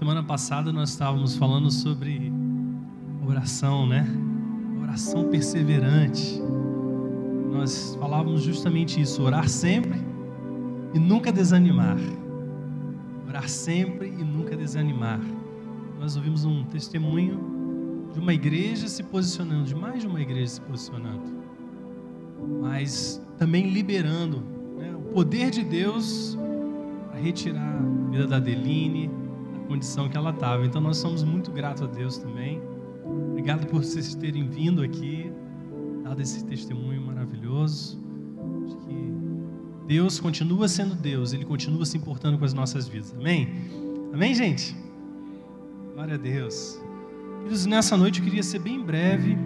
Semana passada nós estávamos falando sobre oração, né? Oração perseverante. Nós falávamos justamente isso, orar sempre e nunca desanimar. Orar sempre e nunca desanimar. Nós ouvimos um testemunho de uma igreja se posicionando, de mais de uma igreja se posicionando, mas também liberando, né, o poder de Deus para retirar a vida da Adeline, da condição que ela estava. Então nós somos muito gratos a Deus também. Obrigado por vocês terem vindo aqui, dado esse testemunho maravilhoso, de que Deus continua sendo Deus, Ele continua se importando com as nossas vidas. Amém? Amém, gente? Glória a Deus. Queridos, nessa noite eu queria ser bem breve.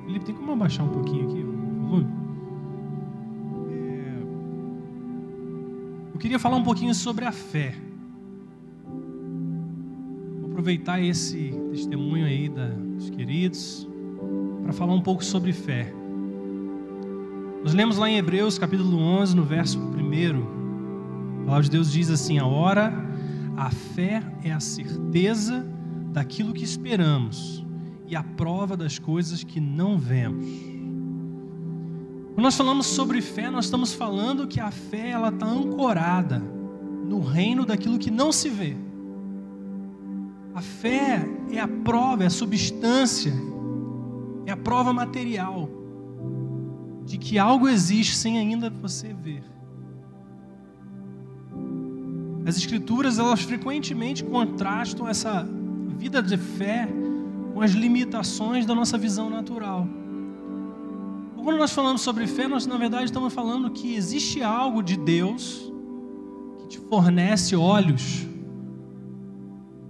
Felipe, tem como abaixar um pouquinho aqui o volume? Eu queria falar um pouquinho sobre a fé. Vou aproveitar esse testemunho aí dos queridos para falar um pouco sobre fé. Nós lemos lá em Hebreus capítulo 11, no verso 1. A palavra de Deus diz assim: a fé é a certeza daquilo que esperamos e a prova das coisas que não vemos. Quando nós falamos sobre fé, nós estamos falando que a fé ela está ancorada no reino daquilo que não se vê. A fé é a prova, é a substância, é a prova material de que algo existe sem ainda você ver. As Escrituras, elas frequentemente contrastam essa vida de fé com as limitações da nossa visão natural. Quando nós falamos sobre fé, nós na verdade estamos falando que existe algo de Deus que te fornece olhos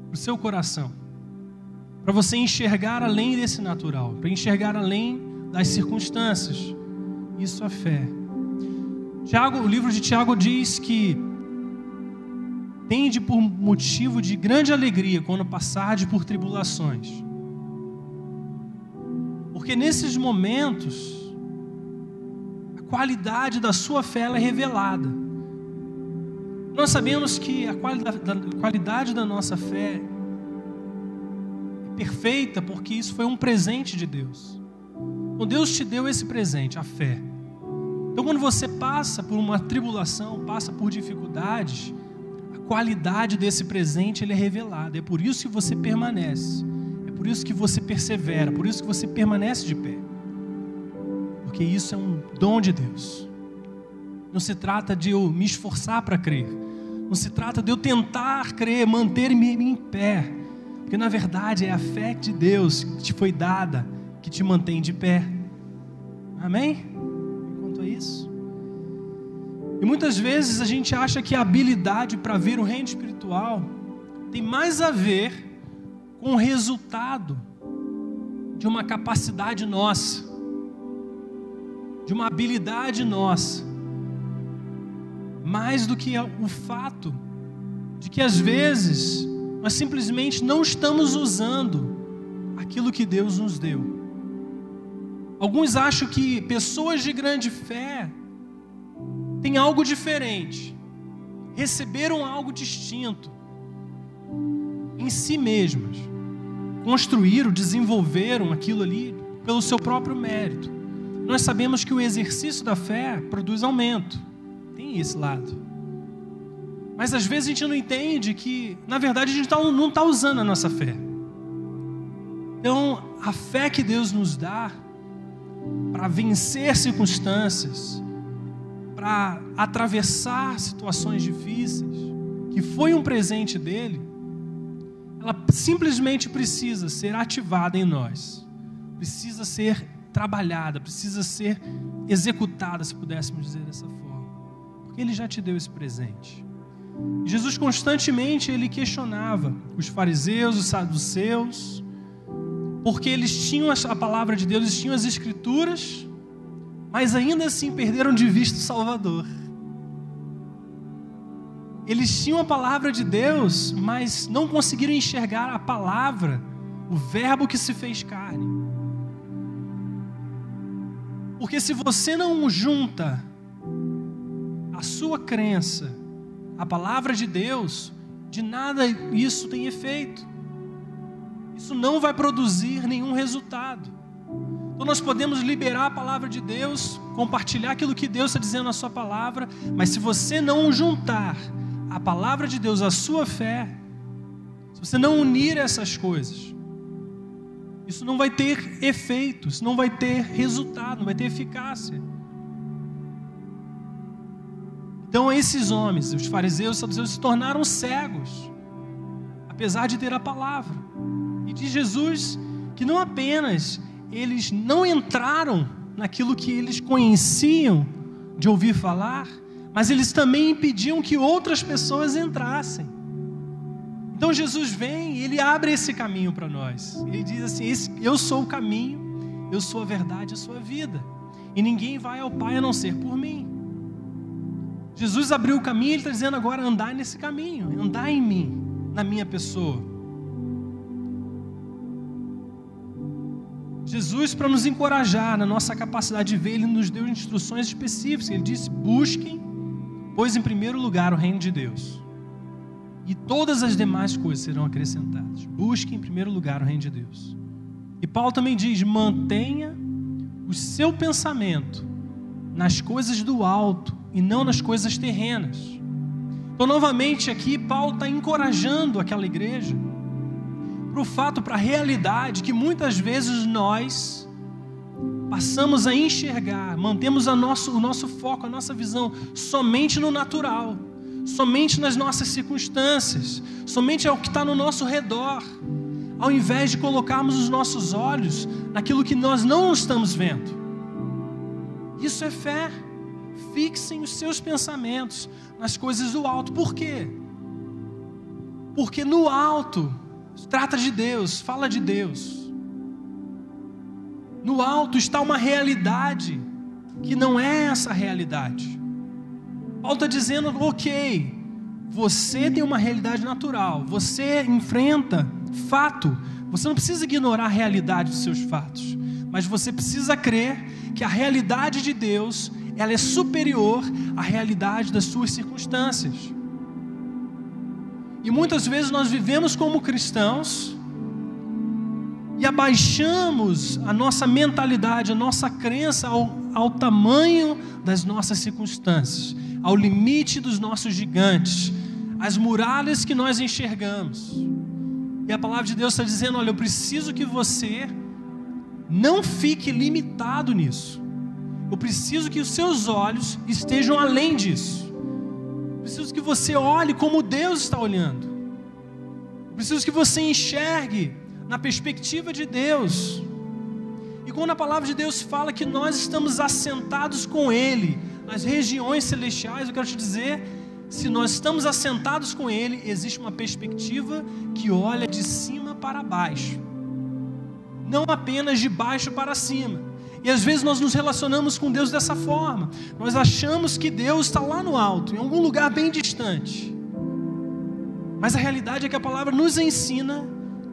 para o seu coração, para você enxergar além desse natural, para enxergar além das circunstâncias. Isso é fé. O livro de Tiago diz que tende por motivo de grande alegria quando passardes por tribulações, porque nesses momentos a qualidade da sua fé ela é revelada. Nós sabemos que a qualidade da nossa fé é perfeita porque isso foi um presente de Deus. Então Deus te deu esse presente, a fé. Então quando você passa por uma tribulação, passa por dificuldades, a qualidade desse presente ele é revelada. É por isso que você permanece, é por isso que você persevera, por isso que você permanece de pé. Porque isso é um dom de Deus. Não se trata de eu me esforçar para crer, não se trata de eu tentar crer, manter-me em pé, porque na verdade é a fé de Deus que te foi dada, que te mantém de pé. Amém? Quanto a isso. E muitas vezes a gente acha que a habilidade para ver o reino espiritual tem mais a ver com o resultado de uma capacidade nossa, de uma habilidade nossa, mais do que o fato de que às vezes nós simplesmente não estamos usando aquilo que Deus nos deu. Alguns acham que pessoas de grande fé têm algo diferente, receberam algo distinto em si mesmas, construíram, desenvolveram aquilo ali pelo seu próprio mérito. Nós sabemos que o exercício da fé produz aumento, tem esse lado. Mas às vezes a gente não entende que, na verdade, a gente não está usando a nossa fé. Então, a fé que Deus nos dá para vencer circunstâncias, para atravessar situações difíceis, que foi um presente dele, ela simplesmente precisa ser ativada em nós, precisa ser trabalhada, precisa ser executada, se pudéssemos dizer dessa forma, porque ele já te deu esse presente. Jesus constantemente ele questionava os fariseus, os saduceus, porque eles tinham a palavra de Deus, eles tinham as Escrituras, mas ainda assim perderam de vista o Salvador. Eles tinham a palavra de Deus, mas não conseguiram enxergar a palavra, o verbo que se fez carne. Porque se você não junta a sua crença à palavra de Deus, de nada isso tem efeito. Isso não vai produzir nenhum resultado. Então nós podemos liberar a palavra de Deus, compartilhar aquilo que Deus está dizendo na sua palavra, mas se você não juntar a palavra de Deus à sua fé, se você não unir essas coisas, isso não vai ter efeito, isso não vai ter resultado, não vai ter eficácia. Então esses homens, os fariseus e os saduceus, se tornaram cegos, apesar de ter a palavra. E diz Jesus que não apenas eles não entraram naquilo que eles conheciam de ouvir falar, mas eles também impediam que outras pessoas entrassem. Então Jesus vem e Ele abre esse caminho para nós. Ele diz assim: eu sou o caminho, eu sou a verdade, eu sou a vida. E ninguém vai ao Pai a não ser por mim. Jesus abriu o caminho e Ele está dizendo agora: andar nesse caminho, andar em mim, na minha pessoa. Jesus, para nos encorajar na nossa capacidade de ver, Ele nos deu instruções específicas. Ele disse: busquem, pois em primeiro lugar o reino de Deus, e todas as demais coisas serão acrescentadas. Busquem em primeiro lugar o reino de Deus. E Paulo também diz: mantenha o seu pensamento nas coisas do alto e não nas coisas terrenas. Então novamente aqui Paulo está encorajando aquela igreja para o fato, para a realidade que muitas vezes nós passamos a enxergar, mantemos o nosso foco, a nossa visão somente no natural, somente nas nossas circunstâncias, somente ao que está no nosso redor, ao invés de colocarmos os nossos olhos naquilo que nós não estamos vendo. Isso é fé. Fixem os seus pensamentos nas coisas do alto. Por quê? Porque no alto trata de Deus, fala de Deus. No alto está uma realidade que não é essa realidade. Paulo está dizendo: ok, você tem uma realidade natural, você enfrenta fato, você não precisa ignorar a realidade dos seus fatos, mas você precisa crer que a realidade de Deus, ela é superior à realidade das suas circunstâncias. E muitas vezes nós vivemos como cristãos e abaixamos a nossa mentalidade, a nossa crença ao tamanho das nossas circunstâncias, ao limite dos nossos gigantes, às muralhas que nós enxergamos. E a palavra de Deus está dizendo: olha, eu preciso que você não fique limitado nisso. Eu preciso que os seus olhos estejam além disso. Eu preciso que você olhe como Deus está olhando. Eu preciso que você enxergue na perspectiva de Deus. E quando a palavra de Deus fala que nós estamos assentados com Ele nas regiões celestiais, eu quero te dizer, se nós estamos assentados com Ele, existe uma perspectiva que olha de cima para baixo, não apenas de baixo para cima. E às vezes nós nos relacionamos com Deus dessa forma. Nós achamos que Deus está lá no alto, em algum lugar bem distante. Mas a realidade é que a palavra nos ensina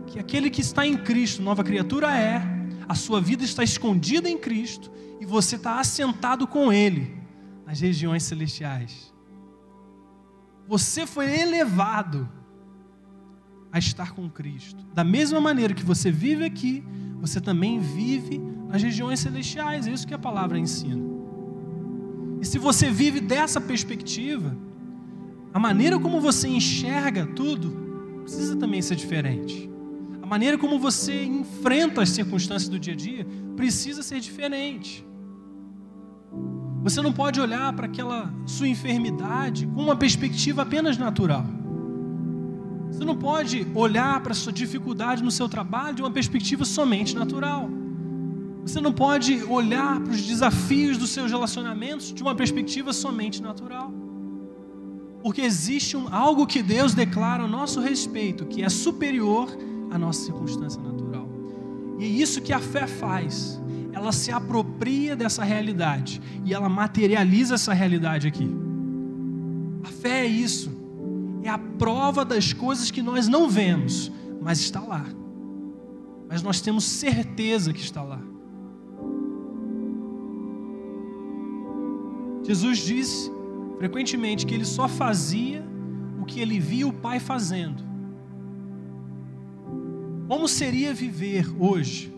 que aquele que está em Cristo, nova criatura é, a sua vida está escondida em Cristo e você está assentado com Ele nas regiões celestiais. Você foi elevado a estar com Cristo. Da mesma maneira que você vive aqui, você também vive nas regiões celestiais. É isso que a palavra ensina. E se você vive dessa perspectiva, a maneira como você enxerga tudo precisa também ser diferente. A maneira como você enfrenta as circunstâncias do dia a dia precisa ser diferente. Você não pode olhar para aquela sua enfermidade com uma perspectiva apenas natural. Você não pode olhar para a sua dificuldade no seu trabalho de uma perspectiva somente natural. Você não pode olhar para os desafios dos seus relacionamentos de uma perspectiva somente natural. Porque existe algo que Deus declara a nosso respeito, que é superior à nossa circunstância natural. E é isso que a fé faz. Ela se apropria dessa realidade e ela materializa essa realidade aqui. A fé é isso. É a prova das coisas que nós não vemos, mas está lá. Mas nós temos certeza que está lá. Jesus disse frequentemente que Ele só fazia o o que ele via o Pai fazendo. Como seria viver hoje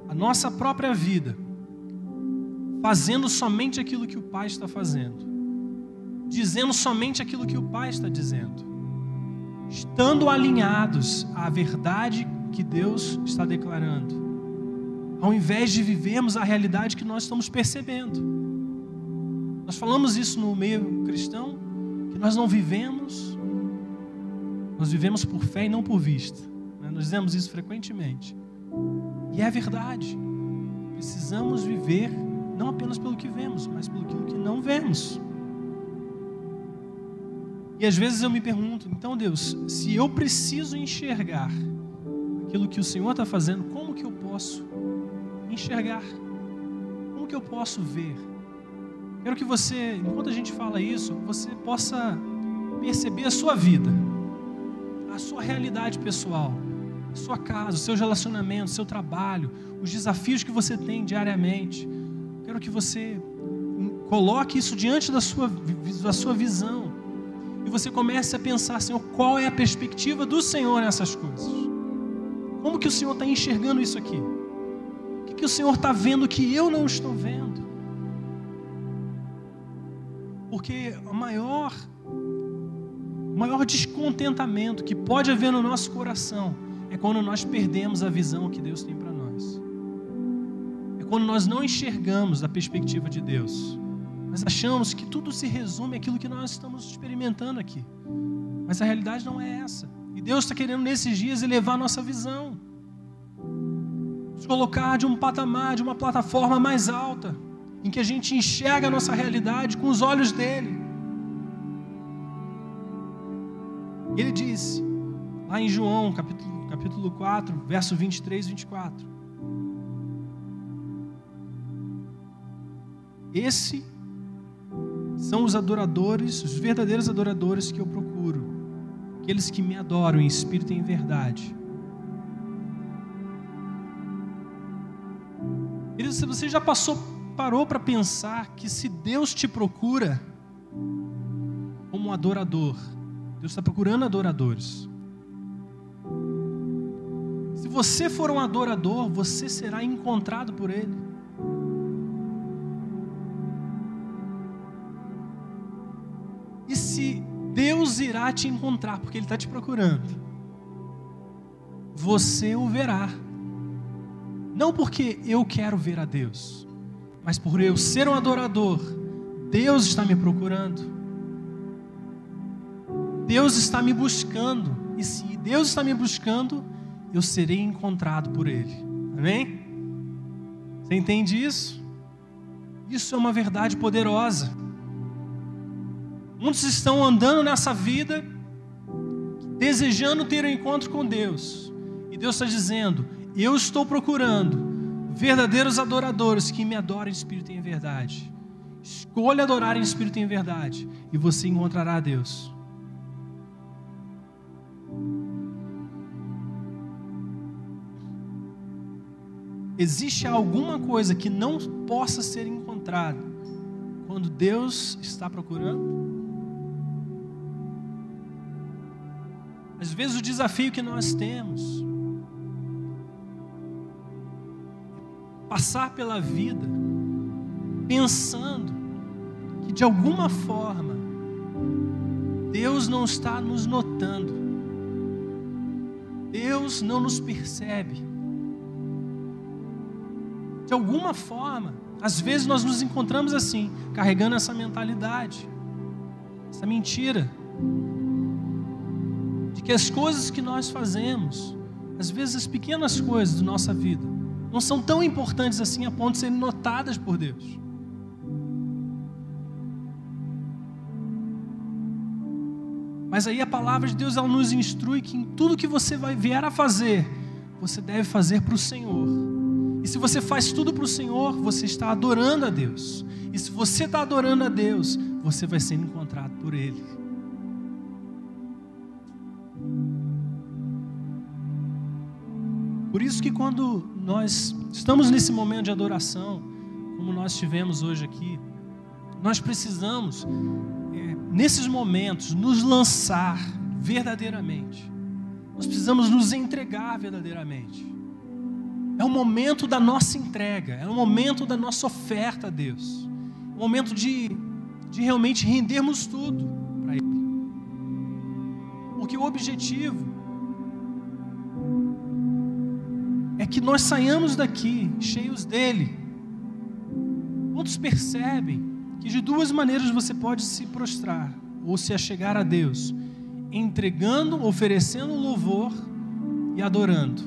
a nossa própria vida, fazendo somente aquilo que o Pai está fazendo, dizendo somente aquilo que o Pai está dizendo, estando alinhados à verdade que Deus está declarando, ao invés de vivermos a realidade que nós estamos percebendo. Nós falamos isso no meio cristão, que nós não vivemos, nós vivemos por fé e não por vista. Nós dizemos isso frequentemente. E é verdade. Precisamos viver não apenas pelo que vemos, mas pelo que não vemos. E às vezes eu me pergunto, então Deus, se eu preciso enxergar aquilo que o Senhor está fazendo, como que eu posso enxergar? Como que eu posso ver? Quero que você, enquanto a gente fala isso, você possa perceber a sua vida, a sua realidade pessoal, a sua casa, os seus relacionamentos, o seu trabalho, os desafios que você tem diariamente. Quero que você coloque isso diante da sua visão e você comece a pensar, Senhor, qual é a perspectiva do Senhor nessas coisas? Como que o Senhor está enxergando isso aqui? O que o Senhor está vendo que eu não estou vendo? Porque o maior descontentamento que pode haver no nosso coração é quando nós perdemos a visão que Deus tem para nós. É quando nós não enxergamos a perspectiva de Deus. Nós achamos que tudo se resume àquilo que nós estamos experimentando aqui. Mas a realidade não é essa. E Deus está querendo nesses dias elevar a nossa visão. Nos colocar de um patamar, de uma plataforma mais alta, em que a gente enxerga a nossa realidade com os olhos dele. Ele disse, lá em João, capítulo 4, verso 23 e 24. Esse são os adoradores, os verdadeiros adoradores que eu procuro, aqueles que me adoram em espírito e em verdade. Querido, se você já parou para pensar que se Deus te procura como um adorador, Deus está procurando adoradores. Se você for um adorador, você será encontrado por Ele. E se Deus irá te encontrar, porque Ele está te procurando, você o verá. Não porque eu quero ver a Deus, mas por eu ser um adorador, Deus está me procurando. Deus está me buscando. E se Deus está me buscando, eu serei encontrado por Ele. Amém? Você entende isso? Isso é uma verdade poderosa. Muitos estão andando nessa vida, desejando ter um encontro com Deus. E Deus está dizendo, eu estou procurando verdadeiros adoradores que me adoram em espírito e em verdade. Escolha adorar em espírito e em verdade, e você encontrará a Deus. Existe alguma coisa que não possa ser encontrada quando Deus está procurando? Às vezes o desafio que nós temos é passar pela vida pensando que de alguma forma Deus não está nos notando, Deus não nos percebe. De alguma forma, às vezes nós nos encontramos assim, carregando essa mentalidade, essa mentira, de que as coisas que nós fazemos, às vezes as pequenas coisas da nossa vida, não são tão importantes assim a ponto de serem notadas por Deus. Mas aí a palavra de Deus, ela nos instrui que em tudo que você vier a fazer, você deve fazer para o Senhor. E se você faz tudo para o Senhor, você está adorando a Deus. E se você está adorando a Deus, você vai ser encontrado por Ele. Por isso que quando nós estamos nesse momento de adoração, como nós tivemos hoje aqui, nós precisamos nesses momentos, nos lançar verdadeiramente. Nós precisamos nos entregar verdadeiramente. É o momento da nossa entrega, é o momento da nossa oferta a Deus. É o momento de realmente rendermos tudo para Ele. Porque o objetivo é que nós saiamos daqui cheios dele. Quantos percebem que de duas maneiras você pode se prostrar ou se achegar a Deus? Entregando, oferecendo louvor e adorando.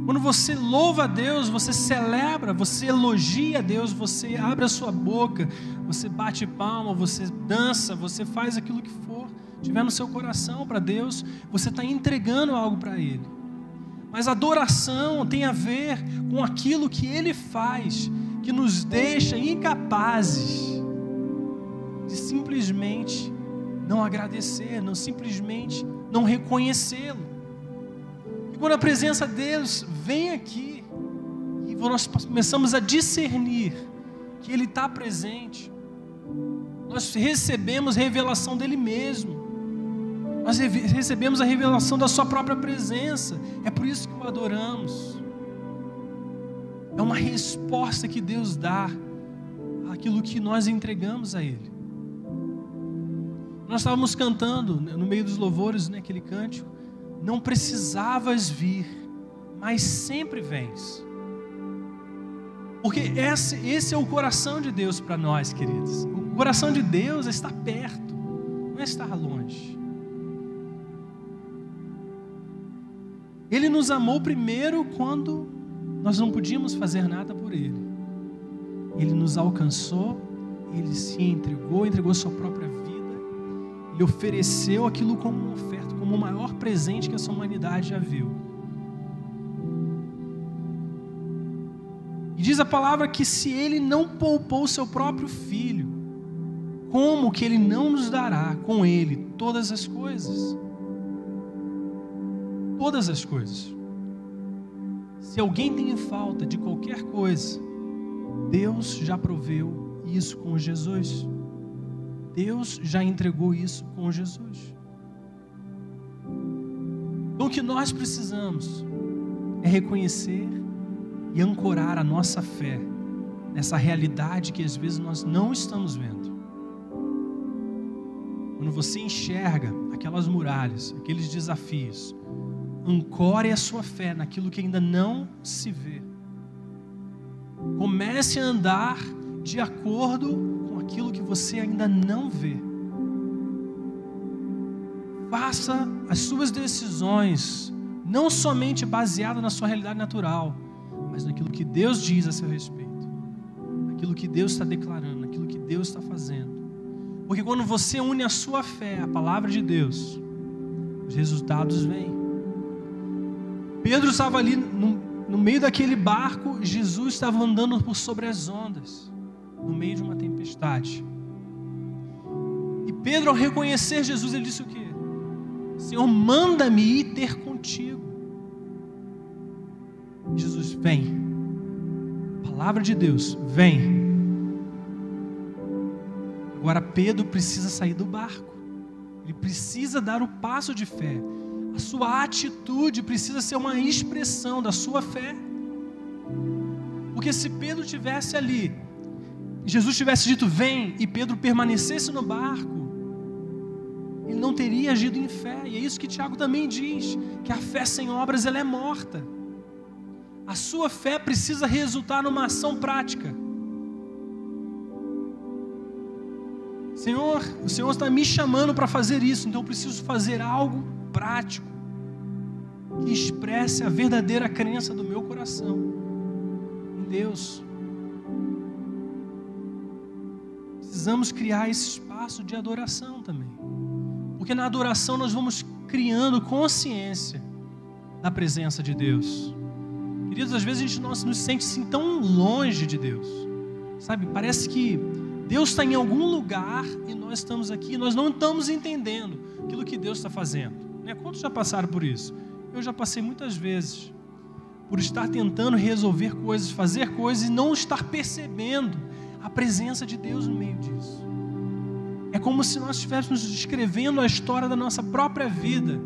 Quando você louva a Deus, você celebra, você elogia a Deus, você abre a sua boca, você bate palma, você dança, você faz aquilo que for, tiver no seu coração para Deus, você está entregando algo para Ele. Mas a adoração tem a ver com aquilo que Ele faz, que nos deixa incapazes de simplesmente não agradecer, não simplesmente não reconhecê-lo. E quando a presença de Deus vem aqui, e nós começamos a discernir que Ele está presente, nós recebemos revelação dEle mesmo, nós recebemos a revelação da sua própria presença. É por isso que o adoramos. É uma resposta que Deus dá àquilo que nós entregamos a Ele. Nós estávamos cantando no meio dos louvores, aquele cântico: não precisavas vir, mas sempre vens. Porque esse é o coração de Deus para nós, queridos. O coração de Deus é estar perto, não é estar longe. Ele nos amou primeiro quando nós não podíamos fazer nada por Ele. Ele nos alcançou, Ele se entregou sua própria vida. Ele ofereceu aquilo como uma oferta, como o maior presente que essa humanidade já viu. E diz a palavra que se Ele não poupou o seu próprio Filho, como que Ele não nos dará com Ele todas as coisas? Todas as coisas. Se alguém tem falta de qualquer coisa, Deus já proveu isso com Jesus. Deus já entregou isso com Jesus. Então o que nós precisamos é reconhecer e ancorar a nossa fé nessa realidade que às vezes nós não estamos vendo. Quando você enxerga aquelas muralhas, aqueles desafios, ancore a sua fé naquilo que ainda não se vê. Comece a andar de acordo com aquilo que você ainda não vê. Faça as suas decisões não somente baseadas na sua realidade natural, mas naquilo que Deus diz a seu respeito, naquilo que Deus está declarando, naquilo que Deus está fazendo. Porque quando você une a sua fé à palavra de Deus, os resultados vêm. Pedro estava ali no meio daquele barco, Jesus estava andando por sobre as ondas, no meio de uma tempestade. E Pedro, ao reconhecer Jesus, ele disse o quê? Senhor, manda-me ir ter contigo. Jesus, vem. Palavra de Deus, vem. Agora Pedro precisa sair do barco. Ele precisa dar o passo de fé. A sua atitude precisa ser uma expressão da sua fé. Porque se Pedro estivesse ali, Jesus tivesse dito vem, e Pedro permanecesse no barco, ele não teria agido em fé. E é isso que Tiago também diz, que a fé sem obras ela é morta. A sua fé precisa resultar numa ação prática. Senhor, o Senhor está me chamando para fazer isso, então eu preciso fazer algo prático que expresse a verdadeira crença do meu coração em Deus. Precisamos criar esse espaço de adoração também, porque na adoração nós vamos criando consciência da presença de Deus. Queridos, às vezes a gente não nos sente assim tão longe de Deus, sabe? Parece que Deus está em algum lugar e nós estamos aqui e nós não estamos entendendo aquilo que Deus está fazendo. Quantos já passaram por isso? Eu já passei muitas vezes por estar tentando resolver coisas, fazer coisas e não estar percebendo a presença de Deus no meio disso. É É como se nós estivéssemos escrevendo a história da nossa própria vida.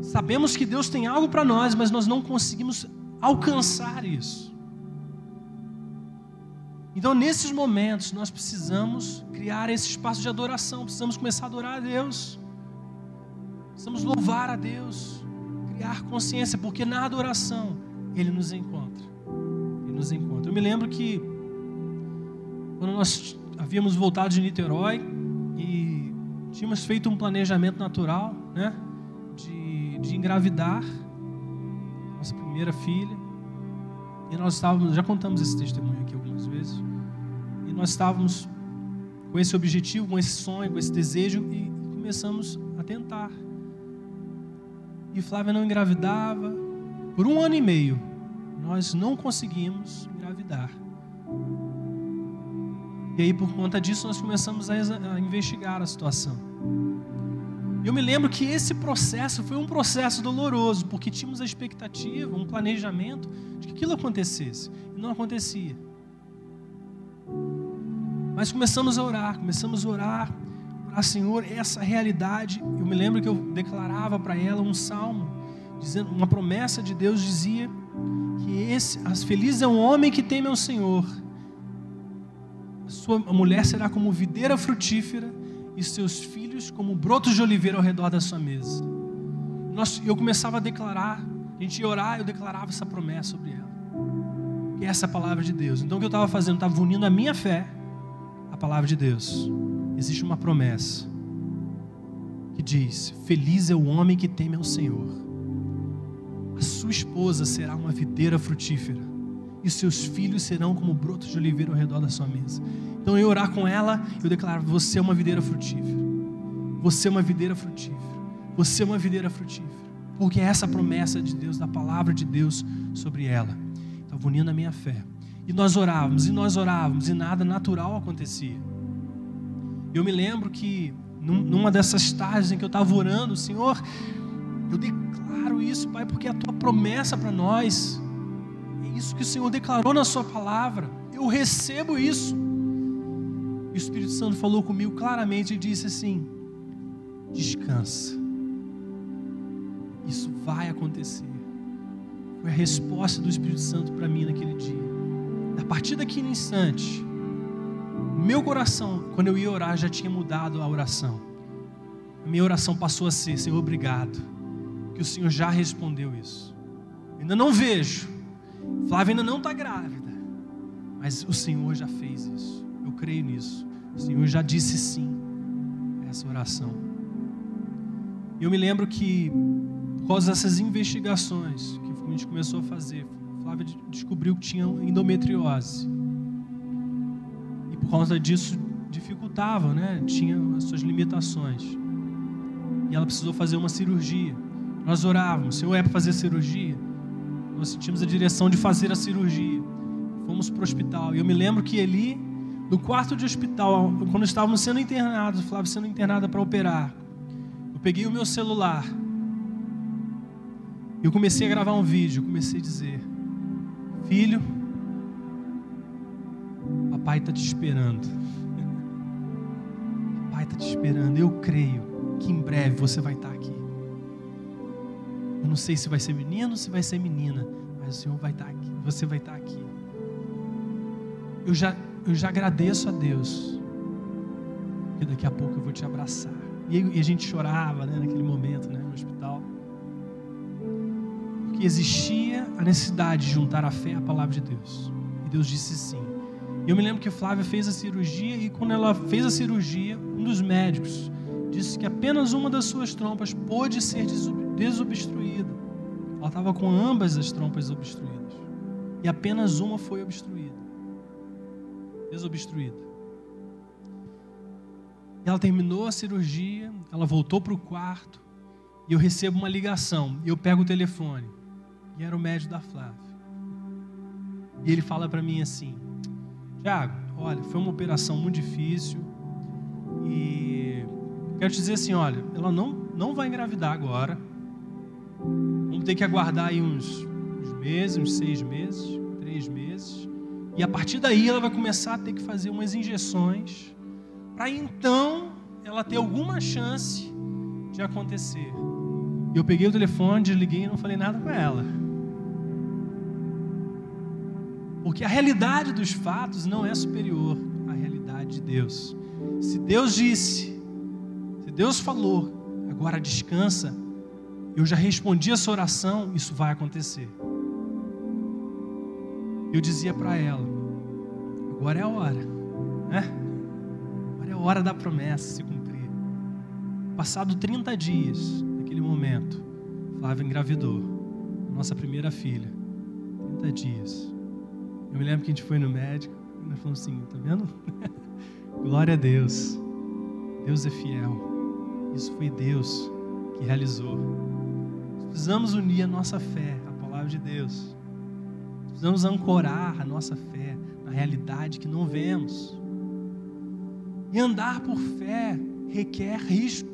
Sabemos que Deus tem algo para nós, mas nós não conseguimos alcançar isso. Então, nesses momentos, nós precisamos criar esse espaço de adoração, precisamos começar a adorar a Deus, precisamos louvar a Deus, criar consciência, porque na adoração Ele nos encontra. Ele nos encontra. Eu me lembro que quando nós havíamos voltado de Niterói e tínhamos feito um planejamento natural, né, de engravidar nossa primeira filha, e nós estávamos, já contamos esse testemunho aqui algumas vezes, e nós estávamos com esse objetivo, com esse sonho, com esse desejo, e começamos a tentar. E Flávia não engravidava. Por 1 ano e meio, nós não conseguimos engravidar. E aí, por conta disso, nós começamos a investigar a situação. Eu me lembro que esse processo foi um processo doloroso, porque tínhamos a expectativa, um planejamento de que aquilo acontecesse, e não acontecia. Mas começamos a orar, Senhor, essa realidade. Eu me lembro que eu declarava para ela um salmo, dizendo, uma promessa de Deus dizia que feliz é um homem que teme ao Senhor. A mulher será como videira frutífera e seus filhos como brotos de oliveira ao redor da sua mesa. Eu começava a declarar, a gente ia orar, eu declarava essa promessa sobre ela, que essa é a palavra de Deus. Então o que eu estava fazendo? Estava unindo a minha fé à palavra de Deus. Existe uma promessa que diz: feliz é o homem que teme ao Senhor. A sua esposa será uma videira frutífera e seus filhos serão como brotos de oliveira ao redor da sua mesa. Então eu orar com ela, eu declaro: você é uma videira frutífera. Você é uma videira frutífera. Você é uma videira frutífera. Porque é essa promessa de Deus, da palavra de Deus sobre ela. Estava unindo a minha fé. E nós orávamos, e nada natural acontecia. Eu me lembro que numa dessas tardes em que eu estava orando, Senhor, eu declaro isso, Pai, porque é a tua promessa para nós. É isso que o Senhor declarou na sua palavra. Eu recebo isso. E o Espírito Santo falou comigo claramente e disse assim: descansa. Isso vai acontecer. Foi a resposta do Espírito Santo para mim naquele dia. A partir daquele instante, meu coração, quando eu ia orar, já tinha mudado a oração. A minha oração passou a ser: Senhor, obrigado, que o Senhor já respondeu isso. Eu ainda não vejo, Flávia ainda não está grávida, mas o Senhor já fez isso. Eu creio nisso. O Senhor já disse sim a essa oração. Eu me lembro que, por causa dessas investigações que a gente começou a fazer, Flávia descobriu que tinha endometriose. E por causa disso dificultava, né? Tinha as suas limitações. E ela precisou fazer uma cirurgia. Nós orávamos: Senhor, é para fazer cirurgia? Nós sentimos a direção de fazer a cirurgia. Fomos para o hospital. E eu me lembro que ali, no quarto de hospital, quando estávamos sendo internados, Flávia sendo internada para operar, eu peguei o meu celular. Eu comecei a gravar um vídeo. Comecei a dizer: filho, papai está te esperando. Papai está te esperando. Eu creio que em breve você vai estar aqui. Eu não sei se vai ser menino ou se vai ser menina, mas o Senhor vai estar aqui. Você vai estar aqui. Eu já agradeço a Deus, porque daqui a pouco eu vou te abraçar. E a gente chorava, né, naquele momento, né, no hospital. Porque existia a necessidade de juntar a fé à palavra de Deus. E Deus disse sim. E eu me lembro que Flávia fez a cirurgia, e quando ela fez a cirurgia, um dos médicos disse que apenas uma das suas trompas pôde ser desobstruída. Ela estava com ambas as trompas obstruídas. E apenas uma foi obstruída. Desobstruída. E ela terminou a cirurgia, ela voltou para o quarto, e eu recebo uma ligação. E eu pego o telefone. E era o médico da Flávia. E ele fala para mim assim: Tiago, olha, foi uma operação muito difícil. E quero te dizer assim, olha, ela não vai engravidar agora. Vamos ter que aguardar aí uns meses, uns 6 meses, 3 meses. E a partir daí ela vai começar a ter que fazer umas injeções para então ela ter alguma chance de acontecer. Eu peguei o telefone, desliguei e não falei nada com ela. Porque a realidade dos fatos não é superior à realidade de Deus. Se Deus disse, se Deus falou, agora descansa, eu já respondi essa oração, isso vai acontecer. Eu dizia para ela, agora é a hora, né? Agora é a hora da promessa se cumprir. Passado 30 dias, naquele momento, Flávia engravidou, a nossa primeira filha. 30 dias. Eu me lembro que a gente foi no médico, e nós falamos assim, tá vendo? Glória a Deus. Deus é fiel. Isso foi Deus que realizou. Precisamos unir a nossa fé à palavra de Deus. Precisamos ancorar a nossa fé na realidade que não vemos. E andar por fé requer risco.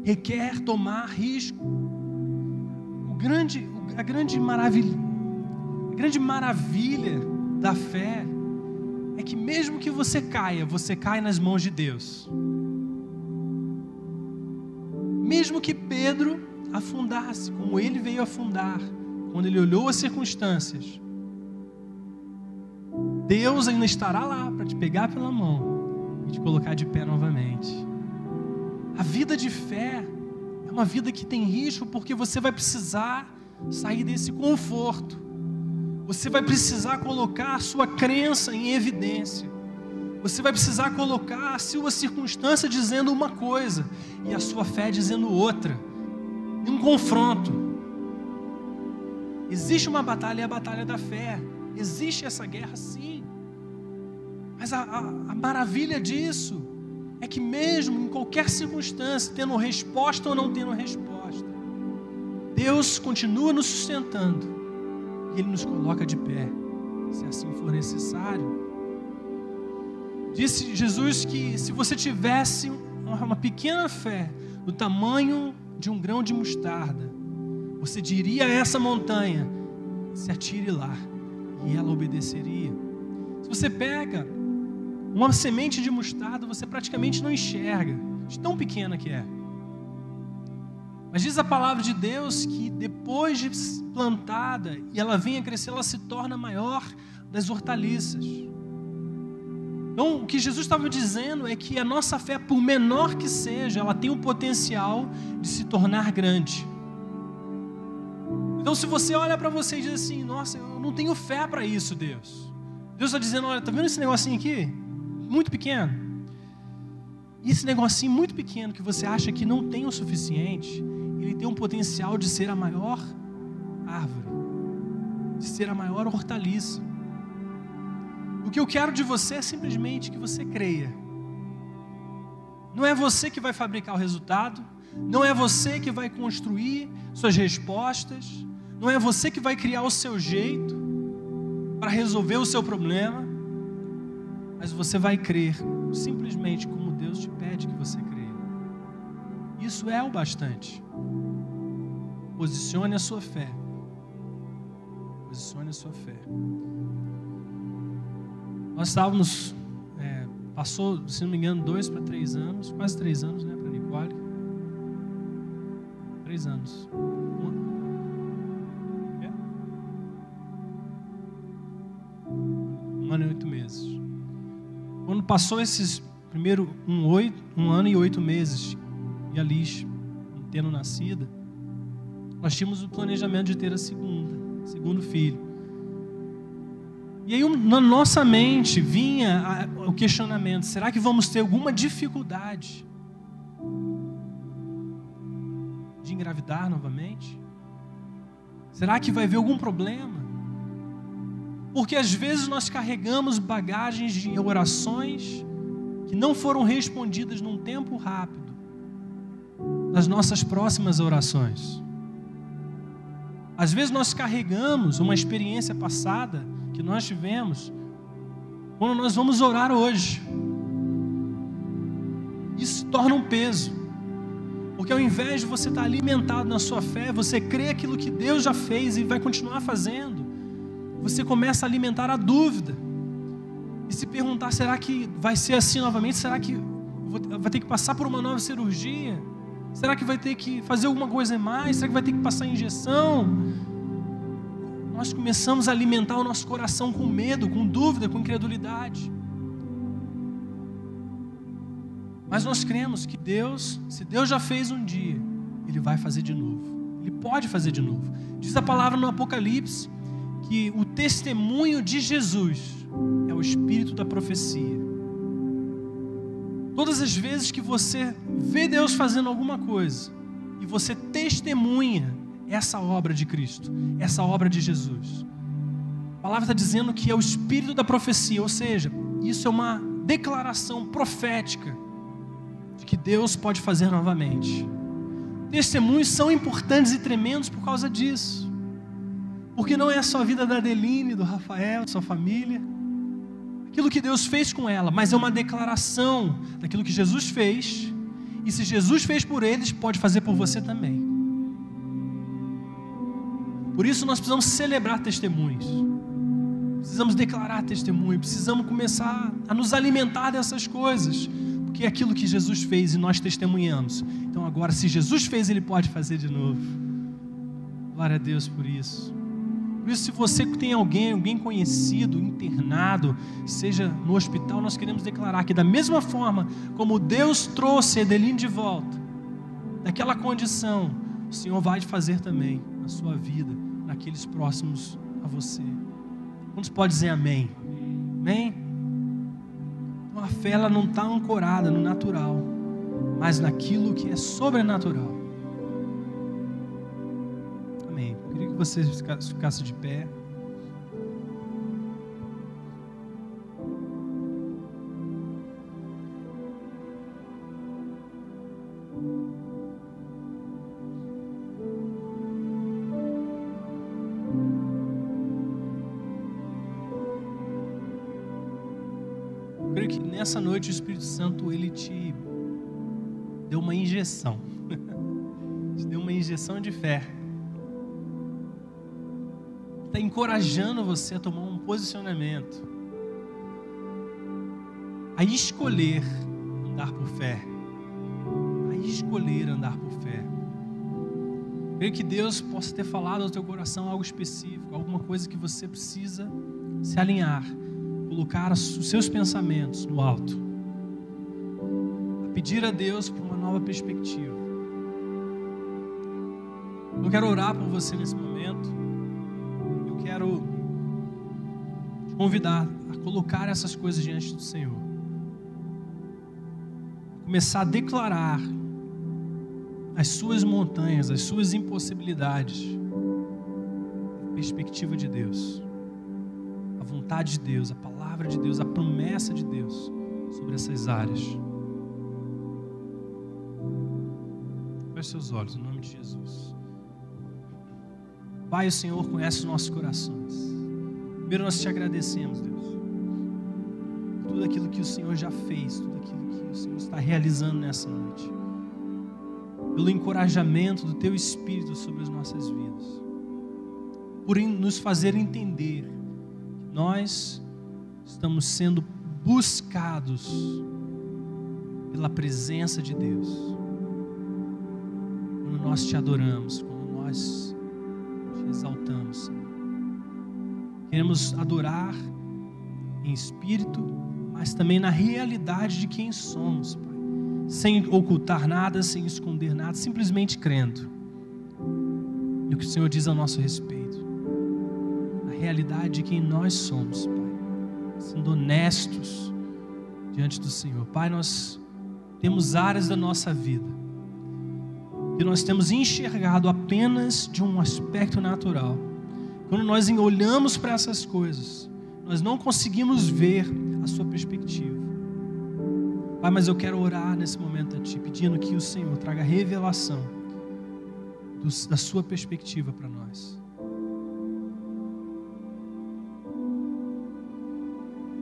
Requer tomar risco. A grande maravilha da fé é que mesmo que você cai nas mãos de Deus. Mesmo que Pedro afundasse, como ele veio afundar, quando ele olhou as circunstâncias, Deus ainda estará lá para te pegar pela mão e te colocar de pé novamente. A vida de fé é uma vida que tem risco, porque você vai precisar sair desse conforto. Você vai precisar colocar a sua crença em evidência. Você vai precisar colocar a sua circunstância dizendo uma coisa e a sua fé dizendo outra. Em um confronto. Existe uma batalha, é a batalha da fé. Existe essa guerra, sim. Mas a maravilha disso é que mesmo em qualquer circunstância, tendo resposta ou não tendo resposta, Deus continua nos sustentando. E Ele nos coloca de pé, se assim for necessário. Disse Jesus que se você tivesse uma pequena fé do tamanho de um grão de mostarda, você diria a essa montanha, se atire lá, e ela obedeceria. Se você pega uma semente de mostarda, você praticamente não enxerga, de tão pequena que é. Mas diz a palavra de Deus que depois de plantada e ela vem a crescer, ela se torna maior das hortaliças. Então, o que Jesus estava dizendo é que a nossa fé, por menor que seja, ela tem o potencial de se tornar grande. Então, se você olha para você e diz assim, nossa, eu não tenho fé para isso, Deus. Deus está dizendo, olha, tá vendo esse negocinho aqui? Muito pequeno. E esse negocinho muito pequeno que você acha que não tem o suficiente, ele tem um potencial de ser a maior árvore, de ser a maior hortaliça. O que eu quero de você é simplesmente que você creia. Não é você que vai fabricar o resultado, não é você que vai construir suas respostas, não é você que vai criar o seu jeito para resolver o seu problema, mas você vai crer simplesmente como Deus te pede que você creia. Isso é o bastante. Posicione a sua fé. Posicione a sua fé. Nós estávamos, passou, se não me engano, 2 para 3 anos, quase 3 anos, né, para a Nicole. 3 anos. 1 ano e 8 meses. Quando passou esses primeiro 1 ano e 8 meses, e a Liz tendo nascida, nós tínhamos o planejamento de ter a segundo filho. E aí na nossa mente vinha o questionamento, será que vamos ter alguma dificuldade de engravidar novamente? Será que vai haver algum problema? Porque às vezes nós carregamos bagagens de orações que não foram respondidas num tempo rápido nas nossas próximas orações. Às vezes nós carregamos uma experiência passada que nós tivemos quando nós vamos orar hoje. Isso se torna um peso, porque ao invés de você estar alimentado na sua fé, você crê aquilo que Deus já fez e vai continuar fazendo, você começa a alimentar a dúvida. e se perguntar, será que vai ser assim novamente? Será que vai ter que passar por uma nova cirurgia? Será que vai ter que fazer alguma coisa a mais? Será que vai ter que passar injeção? Nós começamos a alimentar o nosso coração com medo, com dúvida, com incredulidade. Mas nós cremos que Deus, se Deus já fez um dia, Ele vai fazer de novo. Ele pode fazer de novo. Diz a palavra no Apocalipse que o testemunho de Jesus é o espírito da profecia. Todas as vezes que você vê Deus fazendo alguma coisa e você testemunha essa obra de Cristo, essa obra de Jesus, a palavra está dizendo que é o espírito da profecia, ou seja, isso é uma declaração profética de que Deus pode fazer novamente. Testemunhos são importantes e tremendos por causa disso, porque não é só a vida da Adeline, do Rafael, sua família, aquilo que Deus fez com ela, mas é uma declaração daquilo que Jesus fez, e se Jesus fez por eles, pode fazer por você também. Por isso nós precisamos celebrar testemunhos, precisamos declarar testemunho, precisamos começar a nos alimentar dessas coisas, porque é aquilo que Jesus fez e nós testemunhamos. Então agora, se Jesus fez, Ele pode fazer de novo. Glória a Deus por isso. Por isso, se você tem alguém conhecido, internado, seja no hospital, nós queremos declarar que da mesma forma como Deus trouxe Adeline de volta, daquela condição, o Senhor vai fazer também na sua vida, naqueles próximos a você. Quantos pode dizer amém? Amém? Então a fé, ela não está ancorada no natural, mas naquilo que é sobrenatural. Eu queria que você ficasse de pé. Eu creio que nessa noite o Espírito Santo, ele te deu uma injeção. Te deu uma injeção de fé. Está encorajando você a tomar um posicionamento, a escolher andar por fé, a escolher andar por fé. Creio que Deus possa ter falado ao teu coração algo específico, alguma coisa que você precisa se alinhar, colocar os seus pensamentos no alto, a pedir a Deus por uma nova perspectiva. Eu quero orar por você nesse momento. Quero te convidar a colocar essas coisas diante do Senhor. Começar a declarar as suas montanhas, as suas impossibilidades, a perspectiva de Deus, a vontade de Deus, a palavra de Deus, a promessa de Deus sobre essas áreas. Feche seus olhos, em nome de Jesus. Pai, o Senhor conhece os nossos corações. Primeiro nós te agradecemos, Deus, por tudo aquilo que o Senhor já fez, tudo aquilo que o Senhor está realizando nessa noite, pelo encorajamento do Teu Espírito sobre as nossas vidas, por nos fazer entender que nós estamos sendo buscados pela presença de Deus. Quando nós te adoramos, quando nós exaltamos, Senhor. Queremos adorar em espírito, mas também na realidade de quem somos, Pai. Sem ocultar nada, sem esconder nada, simplesmente crendo no que o Senhor diz a nosso respeito. Na realidade de quem nós somos, Pai. Sendo honestos diante do Senhor. Pai, nós temos áreas da nossa vida que nós temos enxergado apenas de um aspecto natural. Quando nós olhamos para essas coisas, nós não conseguimos ver a sua perspectiva. Pai, mas eu quero orar nesse momento a Ti, pedindo que o Senhor traga revelação da sua perspectiva para nós.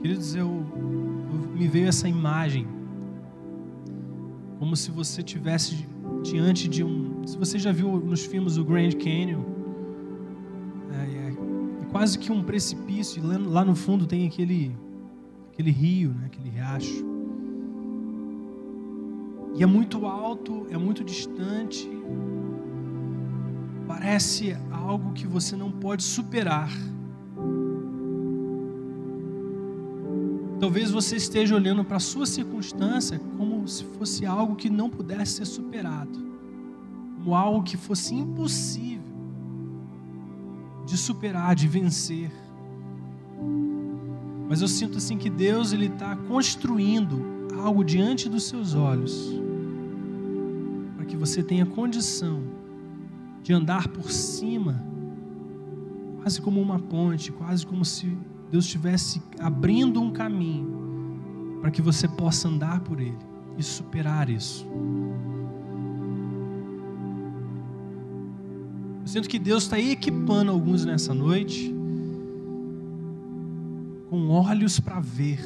Queridos, me veio essa imagem, como se você tivesse diante de se você já viu nos filmes o Grand Canyon, é quase que um precipício, e lá no fundo tem aquele aquele rio, né? Aquele riacho. E é muito alto, é muito distante, parece algo que você não pode superar. Talvez você esteja olhando para a sua circunstância como se fosse algo que não pudesse ser superado, como algo que fosse impossível de superar, de vencer. Mas eu sinto assim que Deus ele está construindo algo diante dos seus olhos, para que você tenha condição de andar por cima, quase como uma ponte, quase como se Deus estivesse abrindo um caminho para que você possa andar por ele e superar isso. Eu sinto que Deus está equipando alguns nessa noite com olhos para ver.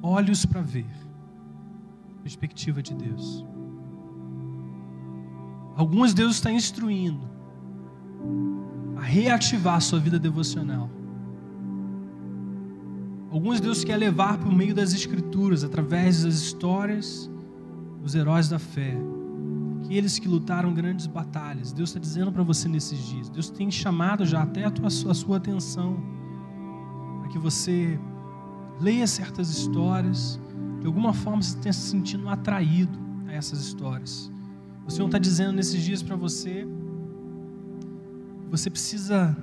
Olhos para ver. Perspectiva de Deus. Alguns Deus está instruindo a reativar a sua vida devocional. Alguns Deus quer levar por meio das Escrituras, através das histórias dos heróis da fé, aqueles que lutaram grandes batalhas. Deus está dizendo para você nesses dias, Deus tem chamado já até a sua atenção, para que você leia certas histórias, de alguma forma você tenha se sentindo atraído a essas histórias. O Senhor está dizendo nesses dias para você, você precisa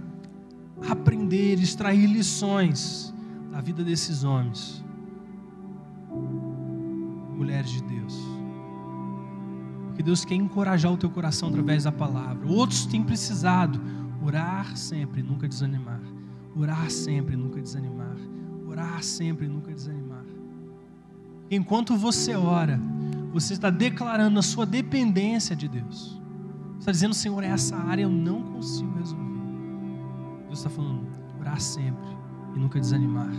aprender, extrair lições da vida desses homens, mulheres de Deus. Porque Deus quer encorajar o teu coração através da palavra. Outros têm precisado orar sempre e nunca desanimar. Orar sempre e nunca desanimar. Orar sempre e nunca desanimar. Enquanto você ora, você está declarando a sua dependência de Deus. Você está dizendo, Senhor, essa área eu não consigo resolver. Deus está falando, orar sempre e nunca desanimar.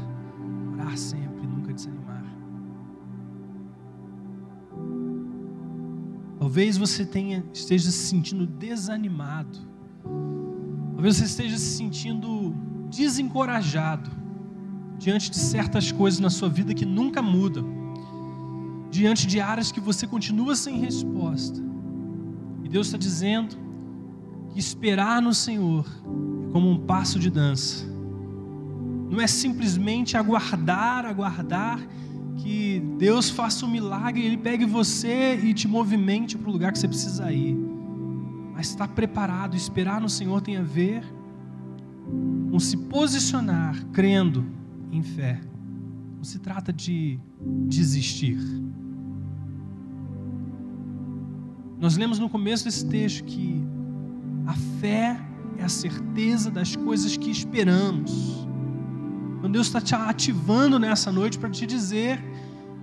Orar sempre e nunca desanimar. Talvez você esteja se sentindo desanimado. Talvez você esteja se sentindo desencorajado diante de certas coisas na sua vida que nunca mudam. Diante de áreas que você continua sem resposta. Deus está dizendo que esperar no Senhor é como um passo de dança. Não é simplesmente aguardar que Deus faça um milagre e Ele pegue você e te movimente para o lugar que você precisa ir. Mas estar preparado, esperar no Senhor tem a ver com se posicionar, crendo em fé. Não se trata de desistir. Nós lemos no começo desse texto que a fé é a certeza das coisas que esperamos. Então Deus está te ativando nessa noite para te dizer,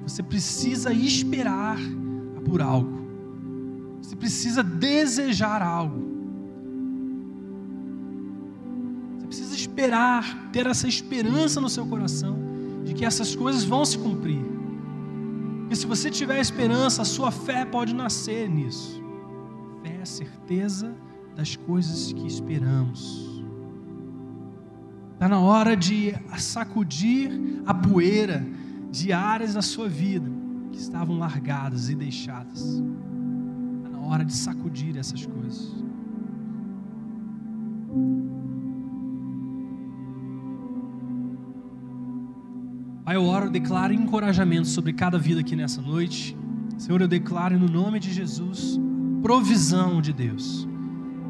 você precisa esperar por algo. Você precisa desejar algo. Você precisa esperar, ter essa esperança no seu coração de que essas coisas vão se cumprir. Porque se você tiver esperança, a sua fé pode nascer nisso. Fé é a certeza das coisas que esperamos. Está na hora de sacudir a poeira de áreas da sua vida que estavam largadas e deixadas. Está na hora de sacudir essas coisas. Pai, eu oro, declaro encorajamento sobre cada vida aqui nessa noite. Senhor, eu declaro no nome de Jesus provisão de Deus.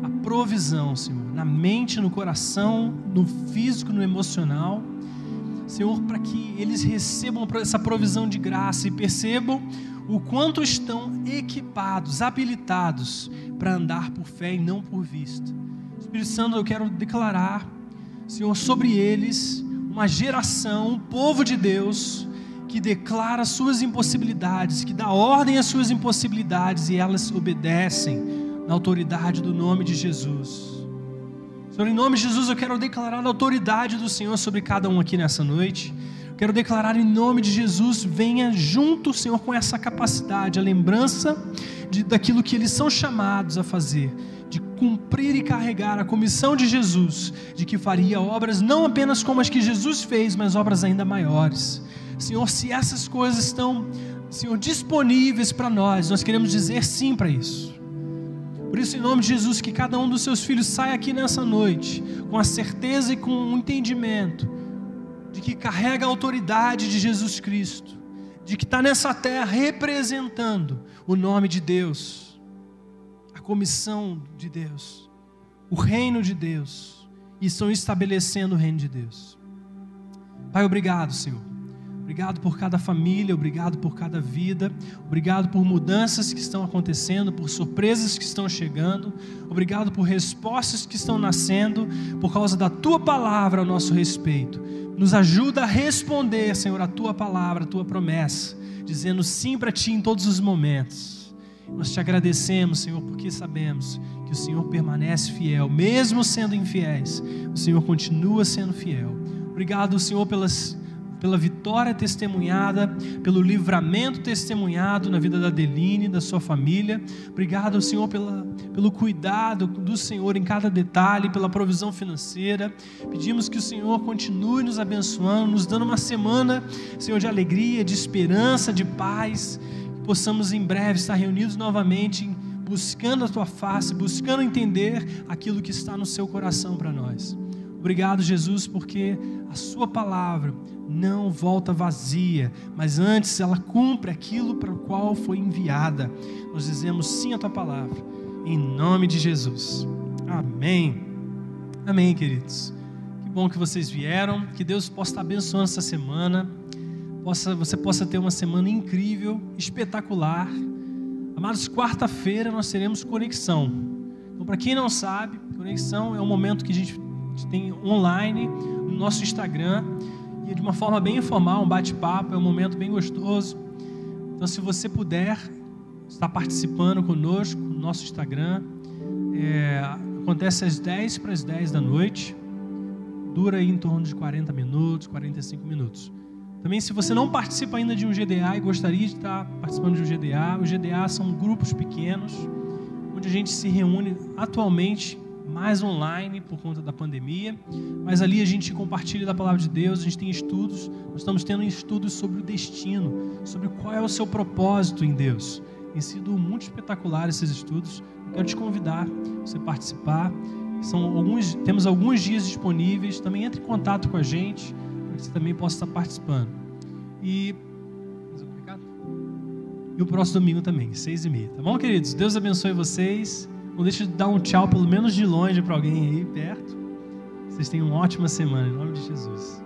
A provisão, Senhor, na mente, no coração, no físico, no emocional. Senhor, para que eles recebam essa provisão de graça e percebam o quanto estão equipados, habilitados para andar por fé e não por vista. Espírito Santo, eu quero declarar, Senhor, sobre eles uma geração, um povo de Deus que declara suas impossibilidades, que dá ordem às suas impossibilidades e elas obedecem na autoridade do nome de Jesus. Senhor, em nome de Jesus eu quero declarar a autoridade do Senhor sobre cada um aqui nessa noite. Eu quero declarar em nome de Jesus, venha junto, Senhor, com essa capacidade, a lembrança daquilo que eles são chamados a fazer, de cumprir e carregar a comissão de Jesus, de que faria obras não apenas como as que Jesus fez, mas obras ainda maiores. Senhor, se essas coisas estão, Senhor, disponíveis para nós queremos dizer sim para isso. Por isso, em nome de Jesus, que cada um dos seus filhos saia aqui nessa noite com a certeza e com o entendimento de que carrega a autoridade de Jesus Cristo, de que está nessa terra representando o nome de Deus, a comissão de Deus, o reino de Deus, e estão estabelecendo o reino de Deus. Pai, obrigado, Senhor. Obrigado por cada família, obrigado por cada vida, obrigado por mudanças que estão acontecendo, por surpresas que estão chegando, obrigado por respostas que estão nascendo por causa da Tua palavra ao nosso respeito. Nos ajuda a responder, Senhor, a Tua palavra, a Tua promessa, dizendo sim para Ti em todos os momentos. Nós Te agradecemos, Senhor, porque sabemos que o Senhor permanece fiel, mesmo sendo infiéis, o Senhor continua sendo fiel. Obrigado, Senhor, pela vitória testemunhada, pelo livramento testemunhado na vida da Adeline, da sua família. Obrigado, Senhor, pelo cuidado do Senhor em cada detalhe, pela provisão financeira. Pedimos que o Senhor continue nos abençoando, nos dando uma semana, Senhor, de alegria, de esperança, de paz. Que possamos em breve estar reunidos novamente, buscando a Tua face, buscando entender aquilo que está no Seu coração para nós. Obrigado, Jesus, porque a Sua palavra não volta vazia, mas antes ela cumpre aquilo para o qual foi enviada. Nós dizemos sim à Tua palavra, em nome de Jesus. Amém. Amém, queridos. Que bom que vocês vieram, que Deus possa estar abençoando essa semana, você possa ter uma semana incrível, espetacular. Amados, quarta-feira nós teremos conexão. Então, para quem não sabe, conexão é um momento que a gente tem online no nosso Instagram, e de uma forma bem informal, um bate-papo, é um momento bem gostoso. Então, se você puder estar participando conosco no nosso Instagram, acontece às 10 para as 10 da noite, dura aí em torno de 40 minutos, 45 minutos. Também, se você não participa ainda de um GDA e gostaria de estar participando de um GDA, os GDA são grupos pequenos, onde a gente se reúne atualmente mais online por conta da pandemia, mas ali a gente compartilha da palavra de Deus, a gente tem estudos, nós estamos tendo estudos sobre o destino, sobre qual é o seu propósito em Deus. Tem sido muito espetacular esses estudos. Eu quero te convidar a você participar. Temos alguns dias disponíveis, também entre em contato com a gente, para que você também possa estar participando. E o próximo domingo também, 6h30, tá bom, queridos? Deus abençoe vocês. Não deixe de dar um tchau, pelo menos de longe, para alguém aí perto. Vocês tenham uma ótima semana, em nome de Jesus.